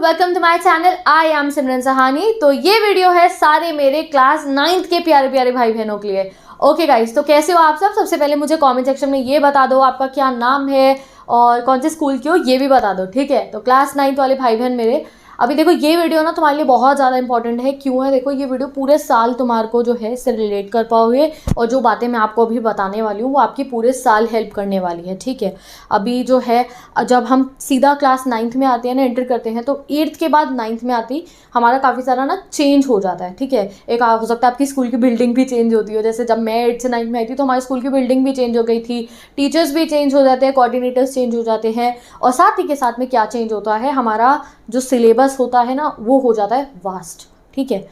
Welcome to my channel. I am Simran Sahani. तो ये video है सारे मेरे क्लास 9th के प्यारे प्यारे भाई बहनों के लिए। ओके गाइस, तो कैसे हो आप सब? सबसे पहले मुझे कमेंट सेक्शन में ये बता दो आपका क्या नाम है और कौन से स्कूल के हो, ये भी बता दो, ठीक है। तो क्लास 9th वाले भाई बहन मेरे, अभी देखो ये वीडियो ना तुम्हारे लिए बहुत ज़्यादा इंपॉर्टेंट है। क्यों है? देखो ये वीडियो पूरे साल तुम्हारे को जो है इससे रिलेट कर पाओगे और जो बातें मैं आपको अभी बताने वाली हूँ वो आपकी पूरे साल हेल्प करने वाली है, ठीक है। अभी जो है जब हम सीधा क्लास 9th में आते हैं ना, एंटर करते हैं, तो 8th के बाद 9th में आती हमारा काफ़ी सारा ना चेंज हो जाता है, ठीक है। एक हो सकता है आपकी स्कूल की बिल्डिंग भी चेंज होती हो। जैसे जब मैं 8th से 9th में आई थी तो हमारे स्कूल की बिल्डिंग भी चेंज हो गई थी, टीचर्स भी चेंज हो जाते हैं, कोऑर्डिनेटर्स चेंज हो जाते हैं, और साथ ही के साथ में क्या चेंज होता है, हमारा जो सिलेबस होता है ना वो हो जाता है वास्ट, ठीक है।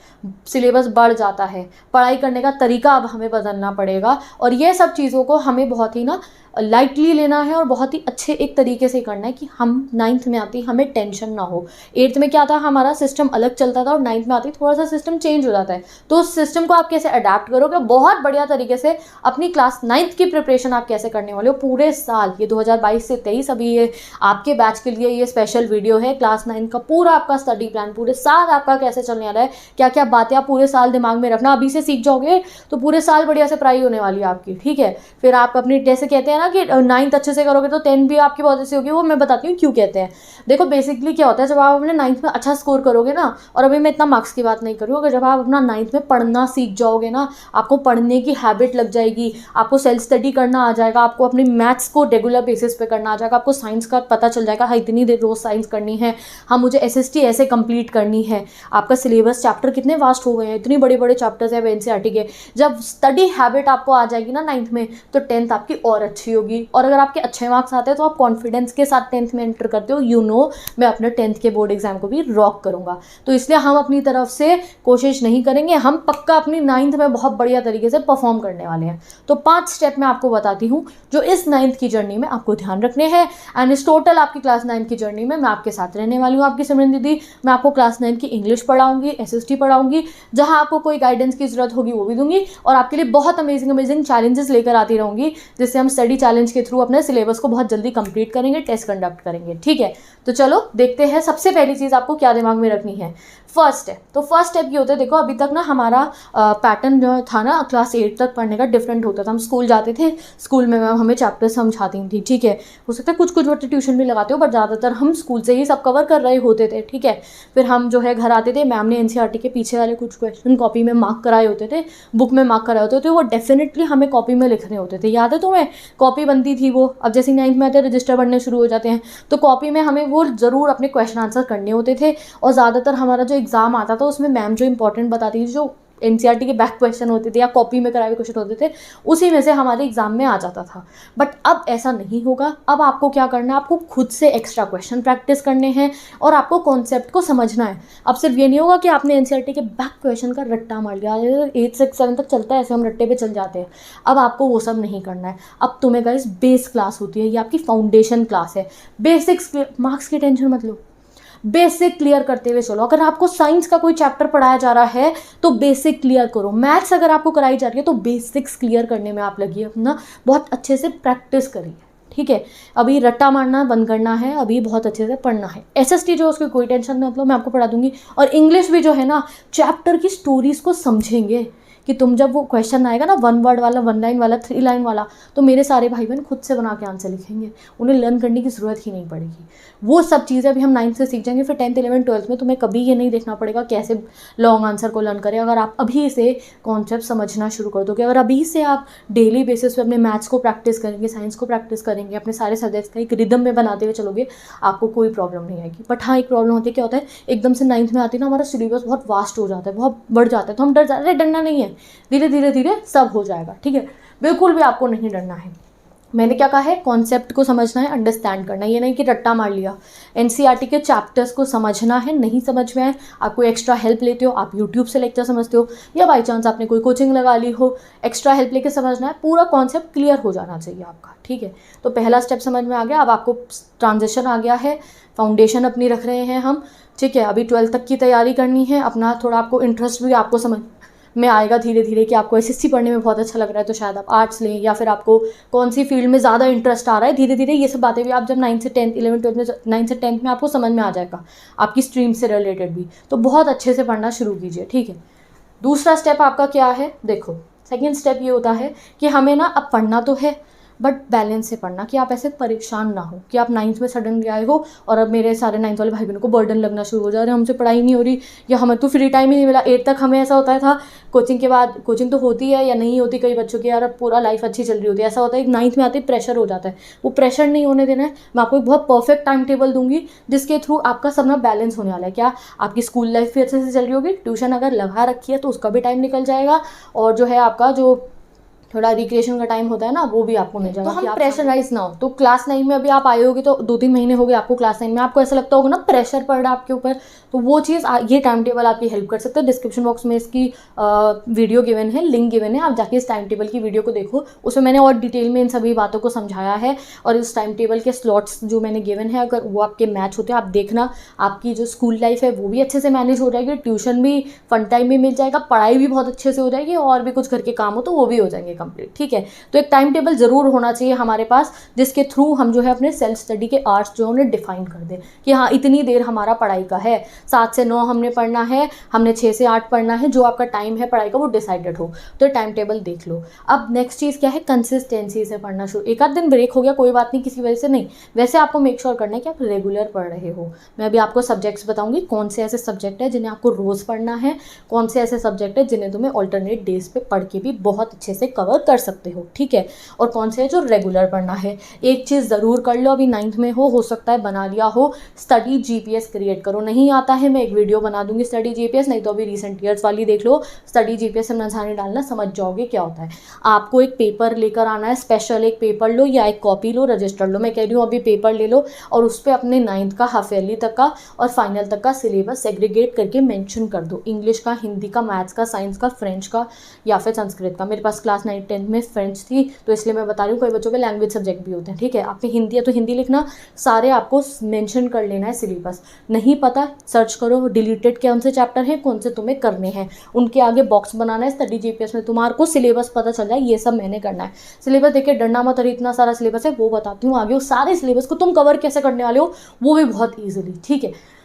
सिलेबस बढ़ जाता है, पढ़ाई करने का तरीका अब हमें बदलना पड़ेगा, और ये सब चीज़ों को हमें बहुत ही ना लाइटली लेना है और बहुत ही अच्छे एक तरीके से करना है कि हम 9th में आती हमें टेंशन ना हो। 8th में क्या था, हमारा सिस्टम अलग चलता था और 9th में आती थोड़ा सा सिस्टम चेंज हो जाता है। तो उस सिस्टम को आप कैसे अडेप्ट करोगे, बहुत बढ़िया तरीके से अपनी क्लास 9th की प्रिपरेशन आप कैसे करने वाले हो पूरे साल। ये 2022 से 23 अभी ये आपके बैच के लिए ये स्पेशल वीडियो है। क्लास 9 का पूरा आपका स्टडी प्लान पूरे साल आपका कैसे चलने वाला है, क्या क्या बातें आप पूरे साल दिमाग में रखना, अभी से सीख जाओगे तो पूरे साल बढ़िया से पढ़ाई होने वाली है आपकी, ठीक है। फिर आप अपनी, जैसे कहते हैं ना कि 9th अच्छे से करोगे तो 10th भी आपकी बहुत अच्छी होगी। वो मैं बताती हूँ क्यों कहते हैं। देखो बेसिकली क्या होता है, जब आप अपने 9th में अच्छा स्कोर करोगे ना, और अभी मैं इतना मार्क्स की बात नहीं कर रही हूँ, अगर जब आप अपना 9th में पढ़ना सीख जाओगे ना, आपको पढ़ने की हैबिट लग जाएगी, आपको सेल्फ स्टडी करना आ जाएगा, आपको अपनी मैथ्स को रेगुलर बेसिस पे करना आ जाएगा, आपको साइंस का पता चल जाएगा, हाँ इतनी देर रोज साइंस करनी है, हाँ मुझे SST ऐसे कंप्लीट करनी है। आपका सिलेबस चैप्टर कितने वास्ट हो गए हैं, इतनी बड़े बड़े चैप्टर्स है NCERT के। जब स्टडी हैबिट आपको आ जाएगी ना 9th में, तो 10th आपकी और अच्छी होगी, और अगर आपके अच्छे मार्क्स आते हैं तो आप कॉन्फिडेंस के साथ 10th में एंटर करते हो। मैं अपने 10th के बोर्ड एग्जाम को भी रॉक करूंगा। तो इसलिए हम अपनी तरफ से कोशिश नहीं करेंगे, हम पक्का अपनी 9th में बहुत बढ़िया तरीके से परफॉर्म करने वाले हैं। तो 5 स्टेप मैं आपको बताती हूँ जो इस 9th की जर्नी में आपको ध्यान रखने हैं। एंड इस टोटल आपकी क्लास 9 की जर्नी में मैं आपके साथ रहने वाली हूँ, आपकी सिमरन दीदी। मैं आपको क्लास 9 की इंग्लिश पढ़ाऊंगी, SST पढ़ाऊंगी, जहाँ आपको कोई गाइडेंस की जरूरत होगी वो भी दूंगी, और आपके लिए बहुत अमेजिंग चैलेंजेस लेकर आती रहूंगी, जिससे हम स्टडी चैलेंज के थ्रू अपने सिलेबस को बहुत जल्दी कंप्लीट करेंगे, टेस्ट कंडक्ट करेंगे, ठीक है। तो चलो देखते हैं सबसे पहली चीज़ आपको क्या दिमाग में रखनी है। फर्स्ट स्टेप, तो फर्स्ट स्टेप ये होता है, देखो अभी तक ना हमारा पैटर्न जो था ना क्लास 8 तक पढ़ने का डिफरेंट होता था। हम स्कूल जाते थे, स्कूल में मैम हमें चैप्टर समझाती थी, ठीक है। हो सकता है कुछ बच्चे ट्यूशन भी लगाते हो, बट ज़्यादातर हम स्कूल से ही सब कवर कर रहे होते थे, ठीक है। फिर हम जो है घर आते थे, मैम ने NCERT के पीछे वाले कुछ क्वेश्चन कॉपी में मार्क कराए होते थे, बुक में मार्क कराए होते थे, वो डेफिनेटली हमें कॉपी में लिखने होते थे। याद है तुम्हें? कॉपी बनती थी वो। अब जैसे 9th में आते हैं रजिस्टर बनने शुरू हो जाते हैं, तो कॉपी में हमें वो ज़रूर अपने क्वेश्चन आंसर करने होते थे। और ज़्यादातर हमारा जो एग्ज़ाम आता था उसमें मैम जो इंपॉर्टेंट बताती थी, जो NCERT के बैक क्वेश्चन होते थे या कॉपी में कराए हुए क्वेश्चन होते थे, उसी में से हमारे एग्जाम में आ जाता था। बट अब ऐसा नहीं होगा। अब आपको क्या करना है, आपको खुद से एक्स्ट्रा क्वेश्चन प्रैक्टिस करने हैं और आपको कॉन्सेप्ट को समझना है। अब सिर्फ ये नहीं होगा कि आपने NCERT के बैक क्वेश्चन का रट्टा मार लिया, 8 से 7 तक चलता है ऐसे, हम रट्टे पे चल जाते हैं। अब आपको वो सब नहीं करना है। अब तुम्हें गाइस बेस क्लास होती है, ये आपकी फाउंडेशन क्लास है। बेसिक्स, मार्क्स की टेंशन मत लो, बेसिक क्लियर करते हुए चलो। अगर आपको साइंस का कोई चैप्टर पढ़ाया जा रहा है तो बेसिक क्लियर करो। मैथ्स अगर आपको कराई जा रही है तो बेसिक्स क्लियर करने में आप लगिए, अपना बहुत अच्छे से प्रैक्टिस करिए, ठीक है। अभी रट्टा मारना बंद करना है, अभी बहुत अच्छे से पढ़ना है। SST जो उसकी कोई टेंशन मत लो, मैं आपको पढ़ा दूंगी। और इंग्लिश भी जो है ना, चैप्टर की स्टोरीज को समझेंगे कि तुम जब वो क्वेश्चन आएगा ना 1 वर्ड वाला, 1 लाइन वाला, 3 लाइन वाला, तो मेरे सारे भाई बहन खुद से बना के आंसर लिखेंगे, उन्हें लर्न करने की ज़रूरत ही नहीं पड़ेगी। वो सब चीज़ें अभी हम 9th से सीख जाएंगे। फिर 10th 11th 12th में तुम्हें कभी ये नहीं देखना पड़ेगा कैसे लॉन्ग आंसर को लर्न करें, अगर आप अभी से कॉन्सेप्ट समझना शुरू कर दोगे। अगर अभी से आप डेली बेसिस पे अपने मैथ्स को प्रैक्टिस करेंगे, साइंस को प्रैक्टिस करेंगे, अपने सारे सब्जेक्ट्स का एक रिदम में बनाते हुए चलोगे, आपको कोई प्रॉब्लम नहीं आएगी। बट हाँ, एक प्रॉब्लम होती है, क्या होता है, एकदम से 9th में आती है ना, हमारा सिलेबस बहुत वास्ट हो जाता है, बहुत बढ़ जाता है, तो हम डर जाते हैं। डरना नहीं है, धीरे धीरे सब हो जाएगा, ठीक है। बिल्कुल भी आपको नहीं डरना है। मैंने क्या कहा है, कॉन्सेप्ट को समझना है, अंडरस्टैंड करना है, ये नहीं कि रट्टा मार लिया। NCERT के चैप्टर्स को समझना है, नहीं समझ में आए आप कोई एक्स्ट्रा हेल्प लेते हो, आप यूट्यूब से लेक्चर समझते हो, या बाई चांस आपने कोई कोचिंग लगा ली हो, एक्स्ट्रा हेल्प लेके समझना है। पूरा कॉन्सेप्ट क्लियर हो जाना चाहिए आपका, ठीक है। तो पहला स्टेप समझ में आ गया। अब आपको ट्रांजिशन आ गया है, फाउंडेशन अपनी रख रहे हैं हम, ठीक है। अभी 12th तक की तैयारी करनी है, अपना थोड़ा आपको इंटरेस्ट भी आपको में आएगा धीरे धीरे कि आपको एसएससी पढ़ने में बहुत अच्छा लग रहा है तो शायद आप आर्ट्स लें, या फिर आपको कौन सी फील्ड में ज़्यादा इंटरेस्ट आ रहा है, धीरे धीरे ये सब बातें भी आप जब 9th से 10th 11th 12th में 9th से 10th में आपको समझ में आ जाएगा, आपकी स्ट्रीम से रिलेटेड भी। तो बहुत अच्छे से पढ़ना शुरू कीजिए, ठीक है। दूसरा स्टेप आपका क्या है, देखो सेकेंड स्टेप ये होता है कि हमें ना अब पढ़ना तो है बट बैलेंस से पढ़ना, कि आप ऐसे परेशान ना हो कि आप 9th में सडनली आए हो और अब मेरे सारे 9th वाले भाई बहनों को बर्डन लगना शुरू हो जा रहा है, हमसे पढ़ाई नहीं हो रही या हमें तो फ्री टाइम ही नहीं मिला। 8 तक हमें ऐसा होता था कोचिंग के बाद, कोचिंग तो होती है या नहीं होती कई बच्चों की, यार अब पूरा लाइफ अच्छी चल रही होती है, ऐसा होता है कि 9th में आते ही प्रेशर हो जाता है। वो प्रेशर नहीं होने देना है। मैं आपको एक बहुत परफेक्ट टाइम टेबल दूंगी जिसके थ्रू आपका सब ना बैलेंस होने वाला है। क्या आपकी स्कूल लाइफ भी अच्छे से चल रही होगी, ट्यूशन अगर लगा रखी है तो उसका भी टाइम निकल जाएगा, और जो है आपका जो थोड़ा रिक्रिएशन का टाइम होता है ना वो भी आपको मिल जाएगा। तो हम प्रेशराइज ना हो। तो क्लास 9 में अभी आप आए होगे तो 2-3 महीने हो गए आपको क्लास 9 में, आपको ऐसा लगता होगा ना प्रेशर पड़ रहा है आपके ऊपर, तो वो चीज़ ये टाइम टेबल आपकी हेल्प कर सकता है। डिस्क्रिप्शन बॉक्स में इसकी वीडियो गिवन है, लिंक गिवन है, आप जाके इस टाइम टेबल की वीडियो को देखो, उसमें मैंने और डिटेल में इन सभी बातों को समझाया है। और इस टाइम टेबल के स्लॉट्स जो मैंने गिवन है अगर वो आपके मैच होते हैं, आप देखना आपकी जो स्कूल लाइफ है वो भी अच्छे से मैनेज हो जाएगी, ट्यूशन भी फन टाइम भी मिल जाएगा, पढ़ाई भी बहुत अच्छे से हो जाएगी, और भी कुछ घर के काम हो तो वो भी हो जाएंगे कंप्लीट, ठीक है। तो एक टाइम टेबल जरूर होना चाहिए हमारे पास जिसके थ्रू हम जो है अपने सेल्फ स्टडी के आवर्स जो है उन्हें डिफाइन कर दें कि हाँ इतनी देर हमारा पढ़ाई का है, 7 से 9 हमने पढ़ना है, हमने 6 से 8 पढ़ना है, जो आपका टाइम है पढ़ाई का वो डिसाइडेड हो। तो टाइम टेबल देख लो। अब नेक्स्ट चीज़ क्या है, कंसिस्टेंसी से पढ़ना शुरू। एक आध दिन ब्रेक हो गया कोई बात नहीं, किसी वजह से नहीं, वैसे आपको मेक श्योर करना है कि आप रेगुलर पढ़ रहे हो। मैं अभी आपको सब्जेक्ट्स बताऊंगी, कौन से ऐसे सब्जेक्ट है जिन्हें आपको रोज़ पढ़ना है, कौन से ऐसे सब्जेक्ट है जिन्हें तुम्हें ऑल्टरनेट डेज पे पढ़ के भी बहुत अच्छे से कवर कर सकते हो, ठीक है, और कौन से है जो रेगुलर पढ़ना है। एक चीज़ ज़रूर कर लो, अभी 9th में हो सकता है बना लिया हो, स्टडी जीपीएस क्रिएट करो। नहीं आता है मैं एक वीडियो बना दूंगी स्टडी जीपीएस, नहीं तो अभी रिसेंट ईयर्स वाली देख लो, स्टडी जीपीएस से नजाने डालना, समझ जाओगे क्या होता है। आपको एक पेपर लेकर आना है, स्पेशल एक पेपर लो या एक कॉपी लो, रजिस्टर लो, मैं कह रही हूँ अभी पेपर ले लो और उस पर अपने 9th का, हाफ ईयरली तक का और फाइनल तक का सिलेबस सेग्रीगेट करके मेंशन कर दो। इंग्लिश का, हिंदी का, मैथ्स का, साइंस का, फ्रेंच का या फिर संस्कृत का। मेरे पास क्लास 9th 10th में फ्रेंच थी तो इसलिए मैं बता रही हूँ, कोई बच्चों के लैंग्वेज सब्जेक्ट भी होते हैं, ठीक है। आपने हिंदी है तो हिंदी लिखना, सारे आपको मेंशन कर लेना है सिलेबस। नहीं पता सर्च करो, डिलीटेड कौन से चैप्टर हैं, कौन से तुम्हें करने हैं, उनके आगे बॉक्स बनाना है। स्टडी जीपीएस में तुम्हारे को सिलेबस पता चल जाए, ये सब मैंने करना है। सिलेबस देखिए डरना मत, अरे इतना सारा सिलेबस है, वो बताती हूँ आगे। उस सारे सिलेबस को तुम कवर कैसे करने वाले हो वो भी बहुत ईजिली, ठीक है।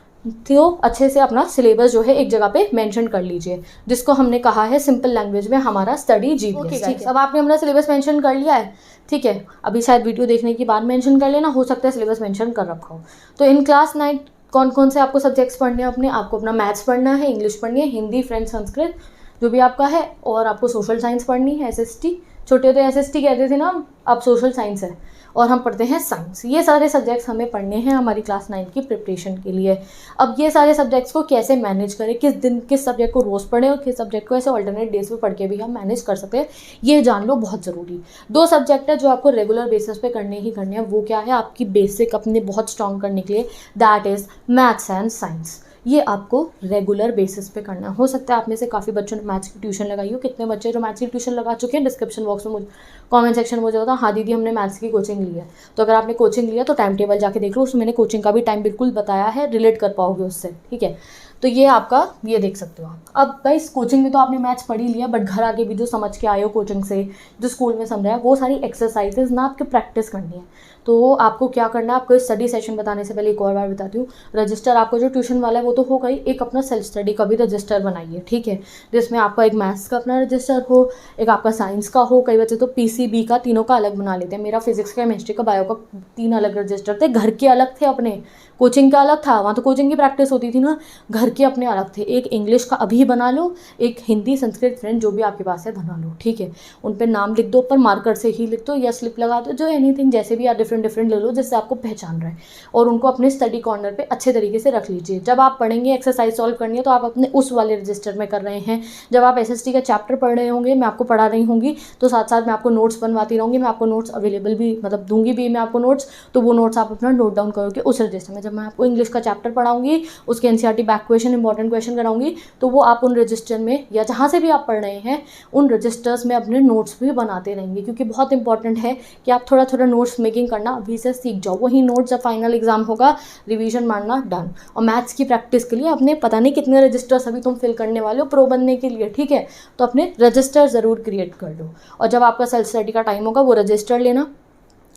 तो अच्छे से अपना सिलेबस जो है एक जगह पे मेंशन कर लीजिए, जिसको हमने कहा है सिंपल लैंग्वेज में हमारा स्टडी जीपीएस, ठीक है। अब आपने अपना सिलेबस मेंशन कर लिया है, ठीक है। अभी शायद वीडियो देखने के बाद मेंशन कर लेना, हो सकता है सिलेबस मेंशन कर रखा हो। तो इन क्लास 9 कौन कौन से आपको सब्जेक्ट्स पढ़ने हैं अपने, आपको अपना मैथ्स पढ़ना है, इंग्लिश पढ़नी है, हिंदी, फ्रेंच, संस्कृत जो भी आपका है, और आपको सोशल साइंस पढ़नी है, एसएसटी, छोटे तो एसएसटी कहते थे ना, अब सोशल साइंस है, और हम पढ़ते हैं साइंस। ये सारे सब्जेक्ट्स हमें पढ़ने हैं हमारी क्लास 9 की प्रिपरेशन के लिए। अब ये सारे सब्जेक्ट्स को कैसे मैनेज करें, किस दिन किस सब्जेक्ट को रोज़ पढ़ें और किस सब्जेक्ट को ऐसे ऑल्टरनेट डेज पे पढ़ के भी हम मैनेज कर सकते हैं, ये जान लो, बहुत ज़रूरी। 2 सब्जेक्ट है जो आपको रेगुलर बेसिस पे करने ही करने हैं। वो क्या है, आपकी बेसिक अपने बहुत स्ट्रॉन्ग करने के लिए, that is maths and science. ये आपको रेगुलर बेसिस पे करना हो सकता है आप में से काफ़ी बच्चों ने मैथ्स की ट्यूशन लगाई हो। कितने बच्चे जो मैथ्स की ट्यूशन लगा चुके हैं, डिस्क्रिप्शन बॉक्स में मुझे कमेंट सेक्शन में मुझे बताओ, हाँ दीदी हमने मैथ्स की कोचिंग ली है। तो अगर आपने कोचिंग लिया तो टाइम टेबल जाके देख लो, उसमें मैंने कोचिंग का भी टाइम बिल्कुल बताया है, रिलेट कर पाओगे उससे, ठीक है। तो ये आपका, ये देख सकते हो आप। अब भाई कोचिंग में तो आपने मैथ्स पढ़ ही लिया, बट घर आके भी जो समझ के आए हो कोचिंग से, जो स्कूल में समझाया, वो सारी एक्सरसाइजेज ना आपके प्रैक्टिस करनी है। तो आपको क्या करना है, आपको स्टडी सेशन बताने से पहले एक और बार बताती हूँ, रजिस्टर आपको जो ट्यूशन वाला है वो तो होगा ही, एक अपना सेल्फ स्टडी का भी रजिस्टर बनाइए, ठीक है, जिसमें आपका एक मैथ्स का अपना रजिस्टर हो, एक आपका साइंस का हो, कई बच्चे तो पीसीबी का, तीनों का अलग बना लेते हैं। मेरा फिजिक्स का, केमिस्ट्री का, बायो का 3 अलग रजिस्टर थे, घर के अलग थे अपने, कोचिंग का अलग था, वहाँ तो कोचिंग की प्रैक्टिस होती थी ना, घर के अपने अलग थे। एक इंग्लिश का अभी बना लो, एक हिंदी, संस्कृत, फ्रेंच जो भी आपके पास है बना लो, ठीक है। उन पर नाम लिख दो, ऊपर मार्कर से ही लिख दो या स्लिप लगा दो, जो एनीथिंग जैसे भी, या डिफरेंट ले लो जिससे आपको पहचान रहे, और उनको अपने स्टडी कॉर्नर पे अच्छे तरीके से रख लीजिए। जब आप पढ़ेंगे, एक्सरसाइज सॉल्व करनी है तो आप अपने उस वाले रजिस्टर में कर रहे हैं। जब आप एसएसटी का चैप्टर पढ़ रहे होंगे, मैं आपको पढ़ा रही होंगी, तो साथ साथ मैं आपको नोट्स बनवाती रहूँगी, मैं आपको नोट्स अवेलेबल भी, मतलब दूंगी भी मैं आपको नोट्स, तो वो नोट्स आप अपना नोट डाउन करोगे उस रजिस्टर में। जब मैं आपको इंग्लिश का चैप्टर पढ़ाऊंगी, उसके NCERT back question, important question कराऊंगी, तो वो आप उन रजिस्टर में या जहाँ से भी आप पढ़ रहे हैं उन रजिस्टर्स में अपने नोट्स भी बनाते रहेंगे, क्योंकि बहुत इंपॉर्टेंट है कि आप थोड़ा थोड़ा नोट्स मेकिंग करना अभी से सीख जाओ। वही नोट्स जब फाइनल एग्जाम होगा, रिवीजन मारना डन। और मैथ्स की प्रैक्टिस प्रैक्टिस के लिए अपने पता नहीं कितने रजिस्टर्स अभी तुम फिल करने वाले हो प्रो बनने के लिए, ठीक है। तो अपने रजिस्टर ज़रूर क्रिएट कर लो, और जब आपका सेल्फ स्टडी का टाइम होगा वो रजिस्टर लेना,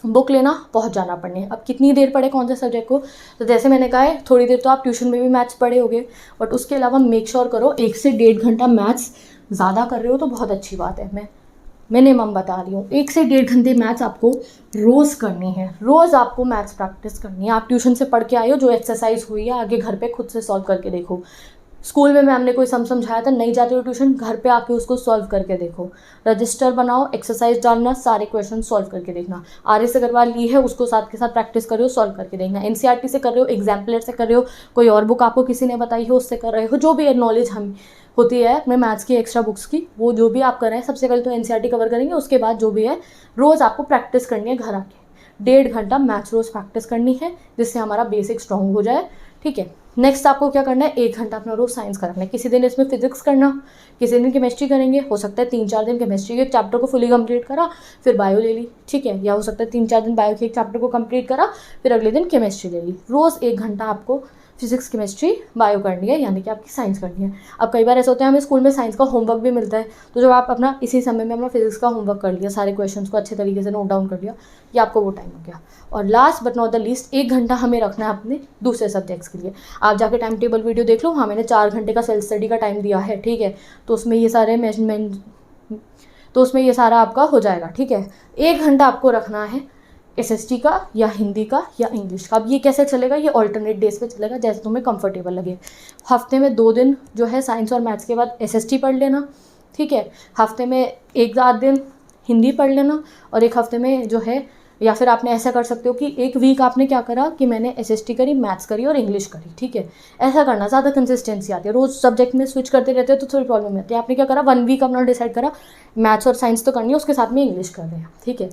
बुक लेना, पहुंच जाना पढ़ने। अब कितनी देर पढ़े कौन से सब्जेक्ट को, तो जैसे मैंने कहा है थोड़ी देर तो आप ट्यूशन में भी मैथ्स पढ़े होगे, बट उसके अलावा मेक श्योर करो 1 से 1.5 घंटा मैथ्स ज़्यादा कर रहे हो तो बहुत अच्छी बात है। मैं मिनिमम बता रही हूँ 1 से 1.5 घंटे मैथ्स आपको रोज़ करनी है, रोज़ आपको मैथ्स प्रैक्टिस करनी है। आप ट्यूशन से पढ़ के आए हो, जो एक्सरसाइज हुई है आगे घर पे खुद से सॉल्व करके देखो। स्कूल में मैम ने कोई समझाया था, नहीं जाते हो ट्यूशन, घर पे आके उसको सॉल्व करके देखो। रजिस्टर बनाओ, एक्सरसाइज डालना, सारे क्वेश्चन सॉल्व करके देखना। आर.एस. अग्रवाल ली है उसको साथ के साथ प्रैक्टिस कर रहे हो, सॉल्व करके देखना। एनसीईआरटी से कर रहे हो, एग्जाम्पलर से कर रहे हो, कोई और बुक आपको किसी ने बताई हो उससे कर रहे हो, जो भी नॉलेज हम होती है अपने मैथ्स की एक्स्ट्रा बुक्स की, वो जो भी आप कर रहे हैं, सबसे पहले तो एनसीईआरटी कवर करेंगे, उसके बाद जो भी है रोज़ आपको प्रैक्टिस करनी है घर आके। 1.5 घंटा मैथ्स रोज़ प्रैक्टिस करनी है, जिससे हमारा बेसिक स्ट्रॉन्ग हो जाए, ठीक है। नेक्स्ट आपको क्या करना है, 1 घंटा अपना रोज साइंस करना है। किसी दिन इसमें फिजिक्स करना, किसी दिन केमिस्ट्री करेंगे, हो सकता है 3-4 दिन केमिस्ट्री के चैप्टर को फुली कंप्लीट करा, फिर बायो ले ली, ठीक है। या हो सकता है 3-4 दिन बायो के एक चैप्टर को कंप्लीट करा, फिर अगले दिन केमिस्ट्री ले ली। रोज़ 1 घंटा आपको फिजिक्स केमिस्ट्री बायो करनी है, यानी कि आपकी साइंस करनी है। अब कई बार ऐसा होता है हमें स्कूल में साइंस का होमवर्क भी मिलता है, तो जब आप अपना इसी समय में अपना फिजिक्स का होमवर्क कर लिया, सारे क्वेश्चंस को अच्छे तरीके से नोट डाउन कर लिया, ये आपको वो टाइम हो गया। और last but not the least 1 घंटा हमें रखना है अपने दूसरे सब्जेक्ट्स के लिए। आप जाके टाइम टेबल वीडियो देख लो, हाँ मैंने 4 घंटे का सेल्फ स्टडी का टाइम दिया है, ठीक है। तो उसमें ये सारे मेजरमेंट, तो उसमें ये सारा आपका हो जाएगा, ठीक है। 1 घंटा आपको रखना है एसएसटी का या हिंदी का या इंग्लिश का। अब ये कैसे चलेगा, ये ऑल्टरनेट डेज पे चलेगा, जैसे तुम्हें कंफर्टेबल लगे। हफ्ते में 2 दिन जो है साइंस और मैथ्स के बाद एसएसटी पढ़ लेना, ठीक है। हफ्ते में 1-8 दिन हिंदी पढ़ लेना, और एक हफ्ते में जो है, या फिर आपने ऐसा कर सकते हो कि एक वीक आपने क्या करा कि मैंने एसएसटी करी, मैथ्स करी और इंग्लिश करी, ठीक है। ऐसा करना, ज़्यादा कंसिस्टेंसी आती है। रोज़ सब्जेक्ट में स्विच करते रहते हो तो थोड़ी प्रॉब्लम आती है। आपने क्या करा, 1 वीक अपना डिसाइड करा मैथ्स और साइंस तो करनी है, उसके साथ में इंग्लिश कर रहे हैं, ठीक है।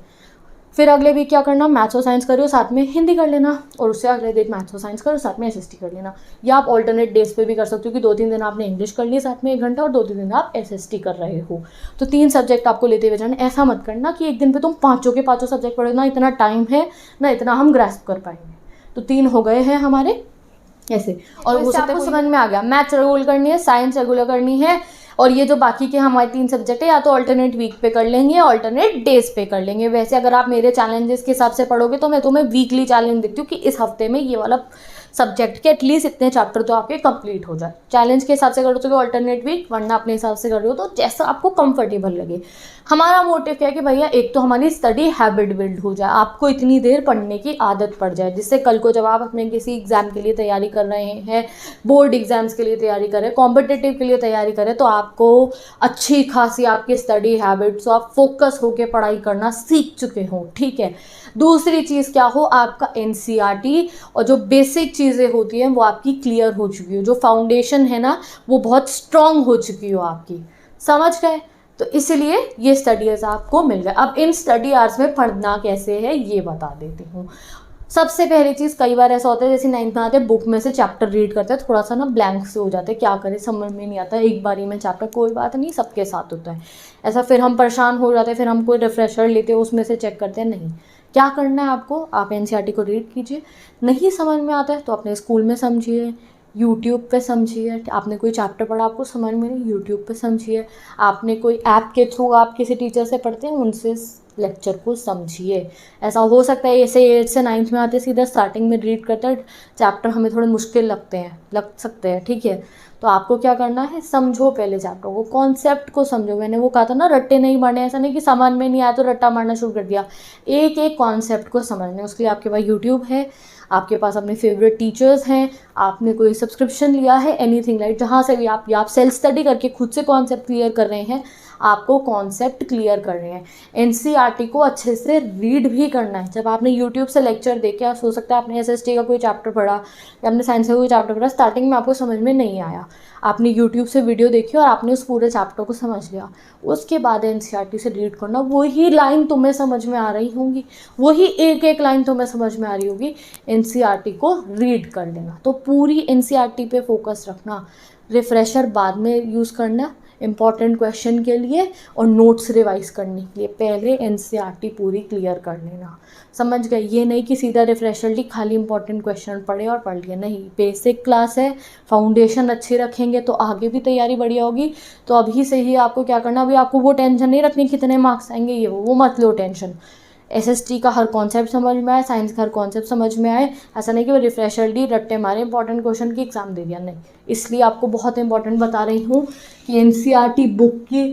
फिर अगले वीक क्या करना, मैथ्स और साइंस करो, साथ में हिंदी कर लेना, और उससे अगले दिन मैथ्स और साइंस करो, साथ में एसएसटी कर लेना। या आप ऑल्टरनेट डेज पे भी कर सकते हो कि 2-3 दिन आपने इंग्लिश कर ली साथ में 1 घंटा, और 2-3 दिन आप एसएसटी कर रहे हो। तो 3 सब्जेक्ट आपको लेते हुए जाना। ऐसा मत करना कि एक दिन पे तुम 5 के 5 सब्जेक्ट पढ़ो, ना इतना टाइम है ना इतना हम ग्रैस्प कर पाएंगे। तो 3 हो गए हैं हमारे ऐसे, और वो आपको समझ में आ गया। मैथ्स रेगुलर करनी है, साइंस रेगुलर करनी है, और ये जो बाकी के हमारे 3 सब्जेक्ट है या तो अल्टरनेट वीक पे कर लेंगे या अल्टरनेट डेज पे कर लेंगे। वैसे अगर आप मेरे चैलेंजेस के हिसाब से पढ़ोगे तो मैं तुम्हें वीकली चैलेंज देती हूँ कि इस हफ्ते में ये वाला सब्जेक्ट के एटलीस्ट इतने चैप्टर तो आपके कंप्लीट हो जाए। चैलेंज के हिसाब से करो तो अल्टरनेट वीक, वरना अपने हिसाब से कर रहे हो तो जैसा आपको कंफर्टेबल लगे। हमारा मोटिव क्या है कि भैया एक तो हमारी स्टडी हैबिट बिल्ड हो जाए, आपको इतनी देर पढ़ने की आदत पड़ जाए, जिससे कल को जब आप अपने किसी एग्जाम के लिए तैयारी कर रहे हैं, बोर्ड एग्जाम्स के लिए तैयारी करें, कॉम्पिटिटिव के लिए तैयारी करें, तो आपको अच्छी खासी आपकी स्टडी हैबिट्स, आप फोकस होकर पढ़ाई करना सीख चुके हो, ठीक है। दूसरी चीज़ क्या हो, आपका एनसीईआरटी और जो बेसिक चीज़ें होती हैं वो आपकी क्लियर हो चुकी हो, जो फाउंडेशन है ना वो बहुत स्ट्रॉन्ग हो चुकी हो आपकी, समझ गए। तो इसलिए ये स्टडी आवर्स आपको मिल गए। अब इन स्टडी आवर्स में पढ़ना कैसे है ये बता देती हूँ। सबसे पहली चीज़, कई बार ऐसा होता है जैसे 9th में आते हैं, बुक में से चैप्टर रीड करते हैं, थोड़ा सा ना ब्लैंक से हो जाते हैं, क्या करें समझ में नहीं आता एक बारी में चैप्टर। कोई बात नहीं, सबके साथ होता है ऐसा। फिर हम परेशान हो जाते हैं, फिर हम कोई रिफ्रेशर लेते हैं उसमें से चेक करते हैं। नहीं, क्या करना है आपको, आप एनसीईआरटी को रीड कीजिए। नहीं समझ में आता है तो अपने स्कूल में समझिए, यूट्यूब पे समझिए। आपने कोई चैप्टर पढ़ा आपको समझ में नहीं, यूट्यूब पे समझिए। आपने कोई ऐप के थ्रू आप किसी टीचर से पढ़ते हैं, उनसे लेक्चर को समझिए। ऐसा हो सकता है ऐसे 8 से 9th में आते सीधा स्टार्टिंग में रीड करते हैं, चैप्टर हमें थोड़े मुश्किल लग सकते हैं, ठीक है। तो आपको क्या करना है, समझो पहले चैप्टर को, कॉन्सेप्ट को समझो। मैंने वो कहा था ना, रट्टे नहीं मारने, ऐसा नहीं कि समझ में नहीं आया तो रट्टा मारना शुरू कर दिया। एक एक कॉन्सेप्ट को समझना है, उसके लिए आपके पास यूट्यूब है, आपके पास अपने फेवरेट टीचर्स हैं, आपने कोई सब्सक्रिप्शन लिया है, एनीथिंग लाइक, जहाँ से भी आप सेल्फ स्टडी करके खुद से कॉन्सेप्ट क्लियर कर रहे हैं, आपको कॉन्सेप्ट क्लियर कर रहे हैं। एनसीईआरटी को अच्छे से रीड भी करना है। जब आपने यूट्यूब से लेक्चर देखे, हो सकता है आपने एसएसटी का कोई चैप्टर पढ़ा या आपने साइंस का कोई चैप्टर पढ़ा, स्टार्टिंग में आपको समझ में नहीं आया, आपने यूट्यूब से वीडियो देखी और आपने उस पूरे चैप्टर को समझ लिया, उसके बाद एनसीईआरटी से रीड करना। वही लाइन तुम्हें समझ में आ रही होंगी, वही एक एक लाइन तुम्हें समझ में आ रही होगी, एनसीईआरटी को रीड कर लेना। तो पूरी एनसीईआरटी पे फोकस रखना, रिफ्रेशर बाद में यूज़ करना, इंपॉर्टेंट क्वेश्चन के लिए और नोट्स रिवाइज करने के लिए पहले एनसीईआरटी पूरी क्लियर कर लेना। समझ गए? ये नहीं कि सीधा रिफ्रेशर ली खाली इंपॉर्टेंट क्वेश्चन पढ़े और पढ़ लिया, नहीं। बेसिक क्लास है, फाउंडेशन अच्छी रखेंगे तो आगे भी तैयारी बढ़िया होगी। तो अभी से ही आपको क्या करना, अभी आपको वो टेंशन नहीं रखनी कितने मार्क्स आएंगे, ये वो मत लो टेंशन। एसएसटी का हर कॉन्सेप्ट समझ में आए, साइंस का हर कॉन्सेप्ट समझ में आए। ऐसा नहीं कि वो रिफ्रेशर ली, रट्टे मारे, इंपॉर्टेंट क्वेश्चन की एग्जाम दे दिया, नहीं। इसलिए आपको बहुत इंपॉर्टेंट बता रही हूँ कि एनसीईआरटी बुक की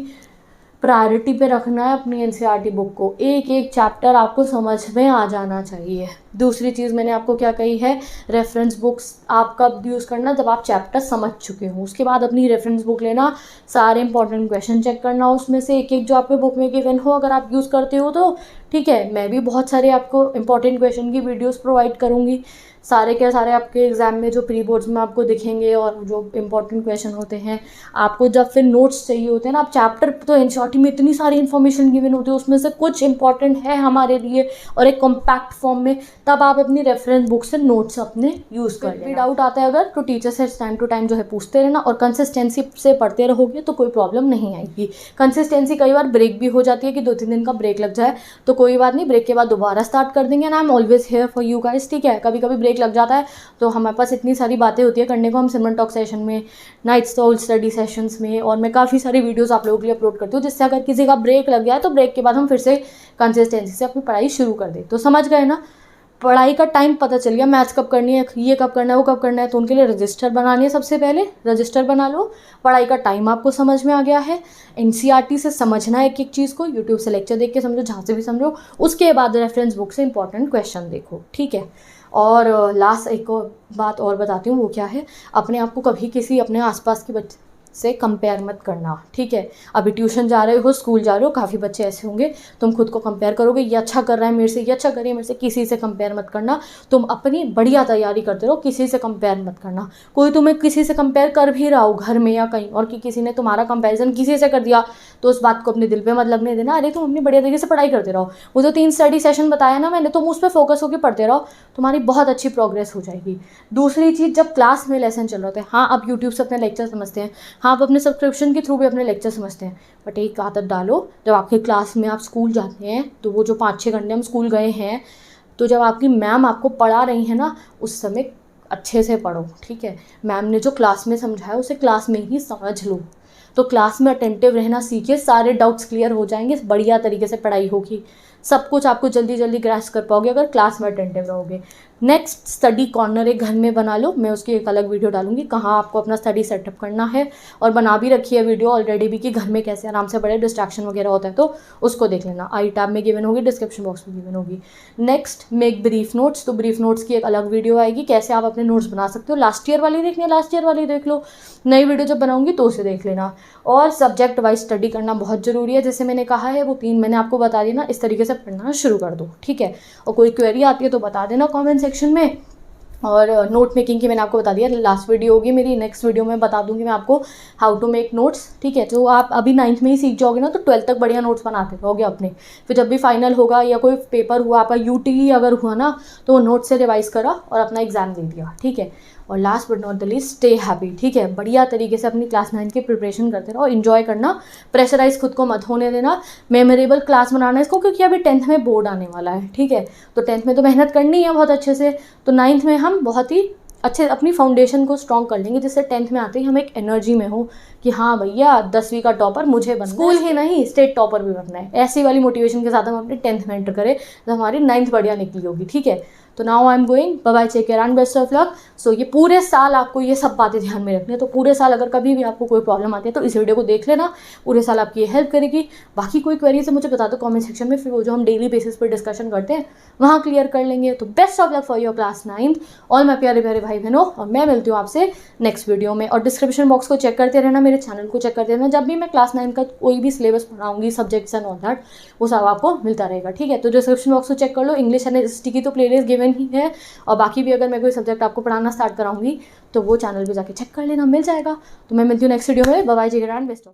प्रायोरिटी पे रखना है अपनी एनसीईआरटी बुक को। एक एक चैप्टर आपको समझ में आ जाना चाहिए। दूसरी चीज़ मैंने आपको क्या कही है, रेफरेंस बुक्स आप कब यूज़ करना, जब आप चैप्टर समझ चुके हो। उसके बाद अपनी रेफरेंस बुक लेना, सारे इंपॉर्टेंट क्वेश्चन चेक करना, उसमें से एक एक जो आपके बुक में गिवन हो अगर आप यूज़ करते हो तो ठीक है। मैं भी बहुत सारे आपको इंपॉर्टेंट क्वेश्चन की वीडियोस प्रोवाइड करूँगी, सारे के सारे आपके एग्जाम में जो प्री बोर्ड्स में आपको दिखेंगे और जो इंपॉर्टेंट क्वेश्चन होते हैं। आपको जब फिर नोट्स चाहिए होते हैं ना, आप चैप्टर तो एनसीईआरटी में इतनी सारी इन्फॉर्मेशन गिवन होती है, उसमें से कुछ इंपॉर्टेंट है हमारे लिए और एक कॉम्पैक्ट फॉर्म में, तब आप अपनी रेफरेंस बुक से नोट्स अपने यूज़ कर लेना। डाउट आता है अगर तो टीचर से टाइम टू टाइम जो है पूछते रहना, और कंसिस्टेंसी से पढ़ते रहोगे तो कोई प्रॉब्लम नहीं आएगी। कंसिस्टेंसी कई बार ब्रेक भी हो जाती है कि 2-3 दिन का ब्रेक लग जाए, तो कोई बात नहीं, ब्रेक के बाद दोबारा स्टार्ट कर देंगे। And I am always here for you guys, ठीक है। कभी कभी ब्रेक लग जाता है तो हमारे पास इतनी सारी बातें होती है करने को, हम सिमरन टॉक सेशन में, नाइट सोल स्टडी सेशंस में, और मैं काफ़ी सारी वीडियोस आप लोगों के लिए अपलोड करती हूँ, जिससे अगर किसी का ब्रेक लग गया है तो ब्रेक के बाद हम फिर से कंसिस्टेंसी से अपनी पढ़ाई शुरू कर दें। तो समझ गए ना, पढ़ाई का टाइम पता चल गया, मैथ्स कब करनी है, ये कब करना है, वो कब करना है। तो उनके लिए रजिस्टर बनानी है, सबसे पहले रजिस्टर बना लो। पढ़ाई का टाइम आपको समझ में आ गया है। एनसीईआरटी से समझना है एक एक चीज़ को, यूट्यूब से लेक्चर देख के समझो, जहाँ से भी समझो। उसके बाद रेफरेंस बुक से इंपॉर्टेंट क्वेश्चन देखो, ठीक है। और लास्ट एक और बात और बताती हूँ, वो क्या है, अपने आप को कभी किसी अपने आसपास के बच्चे से कंपेयर मत करना, ठीक है। अभी ट्यूशन जा रहे हो, स्कूल जा रहे हो, काफ़ी बच्चे ऐसे होंगे, तुम खुद को कंपेयर करोगे, ये अच्छा कर रहा है मेरे से, ये अच्छा करिए मेरे से। किसी से कंपेयर मत करना, तुम अपनी बढ़िया तैयारी करते रहो, किसी से कंपेयर मत करना। कोई तुम्हें किसी से कंपेयर कर भी रहा हो घर में या कहीं, और कि किसी ने तुम्हारा कंपेरिजन किसी से कर दिया, तो उस बात को अपने दिल पे मत लगने देना। अरे तुम अपनी बढ़िया तरीके से पढ़ाई करते रहो, वो जो 3 स्टडी सेशन बताया ना मैंने, तुम उस पर फोकस होकर पढ़ते रहो, तुम्हारी बहुत अच्छी प्रोग्रेस हो जाएगी। दूसरी चीज़, जब क्लास में लेसन चल रहे होते हैं, हाँ आप यूट्यूब से अपने लेक्चर समझते हैं, हाँ आप अपने सब्सक्रिप्शन के थ्रू भी अपने लेक्चर समझते हैं, बट एक आदत डालो, जब आपके क्लास में आप स्कूल जाते हैं तो वो जो 5-6 घंटे हम स्कूल गए हैं, तो जब आपकी मैम आपको पढ़ा रही है ना, उस समय अच्छे से पढ़ो, ठीक है। मैम ने जो क्लास में समझाया उसे क्लास में ही समझ लो। तो क्लास में अटेंटिव रहना सीखिए, सारे डाउट्स क्लियर हो जाएंगे, बढ़िया तरीके से पढ़ाई होगी, सब कुछ आपको जल्दी जल्दी ग्रैस्प कर पाओगे अगर क्लास में अटेंटिव रहोगे। नेक्स्ट, स्टडी कॉर्नर एक घर में बना लो, मैं उसकी एक अलग वीडियो डालूंगी कहाँ आपको अपना स्टडी सेटअप करना है, और बना भी रखी है वीडियो ऑलरेडी भी कि घर में कैसे आराम से पढ़े, डिस्ट्रैक्शन वगैरह होता है तो उसको देख लेना, आई टैब में गिवन होगी, डिस्क्रिप्शन बॉक्स में गिवन होगी। नेक्स्ट, मेक ब्रीफ नोट्स, तो ब्रीफ नोट्स की एक अलग वीडियो आएगी, कैसे आप अपने नोट्स बना सकते हो। लास्ट ईयर वाली देखनी है, लास्ट ईयर वाली देख लो, नई वीडियो जब बनाऊंगी तो उसे देख लेना। और सब्जेक्ट वाइज स्टडी करना बहुत ज़रूरी है, जैसे मैंने कहा है वो 3 मैंने आपको बता दी ना, इस तरीके से पढ़ना शुरू कर दो, ठीक है। और कोई क्वेरी आती है तो बता देना कमेंट सेक्शन में। और नोट मेकिंग की मैंने आपको बता दिया, लास्ट वीडियो होगी मेरी, नेक्स्ट वीडियो में बता दूंगी मैं आपको हाउ टू मेक नोट्स, ठीक है। तो आप अभी 9th में ही सीख जाओगे ना, तो 12th तक बढ़िया नोट्स बनाते रहोगे अपने, फिर जब भी फाइनल होगा या कोई पेपर हुआ आपका, यूटी अगर हुआ ना, तो वो नोट से रिवाइज करा और अपना एग्जाम दे दिया, ठीक है। और last but not the least, stay happy, ठीक है। बढ़िया तरीके से अपनी क्लास 9 की प्रिपरेशन करते रहो, एंजॉय करना, प्रेशराइज खुद को मत होने देना, मेमोरेबल क्लास बनाना इसको, क्योंकि अभी 10th में बोर्ड आने वाला है, ठीक है। तो 10th में तो मेहनत करनी है बहुत अच्छे से, तो 9th में हम बहुत ही अच्छे अपनी फाउंडेशन को स्ट्रॉन्ग कर लेंगे, जिससे 10th में आते ही हम एक एनर्जी में हो कि हाँ भैया 10वीं का टॉपर मुझे बनना है, स्कूल ही नहीं स्टेट टॉपर भी बनना है। ऐसी वाली मोटिवेशन के साथ हम अपने 10th में एंटर करें तो हमारी 9th बढ़िया निकली होगी, ठीक है। तो now I am going, bye bye, take care and best of luck. So ये पूरे साल आपको ये सब बातें ध्यान में रखनी है, तो पूरे साल अगर कभी भी आपको कोई प्रॉब्लम आती है तो इस वीडियो को देख लेना, पूरे साल आपकी ये हेल्प करेगी। बाकी कोई क्वेरी से मुझे बता दो कमेंट सेक्शन में, फिर वो जो हम डेली बेसिस पर डिस्कशन करते हैं वहाँ क्लियर कर लेंगे। तो best of luck for your class 9th, all my प्यारे प्यारे भाई बहनों, और मैं मिलती हूँ आपसे नेक्स्ट वीडियो में। और डिस्क्रिप्शन बॉक्स को चेक करते रहना, मेरे चैनल को चेक करते रहना, जब भी मैं क्लास 9 का कोई भी सिलेबस पढ़ाऊंगी, सब्जेक्ट्स एंड ऑल दैट, वो सब आपको मिलता रहेगा, ठीक है। तो डिस्क्रिप्शन बॉक्स को चेक कर लो, इंग्लिश एंड एसएसटी की तो प्लेलिस्ट गिवन ही है, और बाकी भी अगर मैं कोई सब्जेक्ट आपको पढ़ाना स्टार्ट कराऊंगी तो वो चैनल पे जाके चेक कर लेना, मिल जाएगा। तो मैं मिलती हूँ नेक्स्ट वीडियो में, bye bye, take care and best of.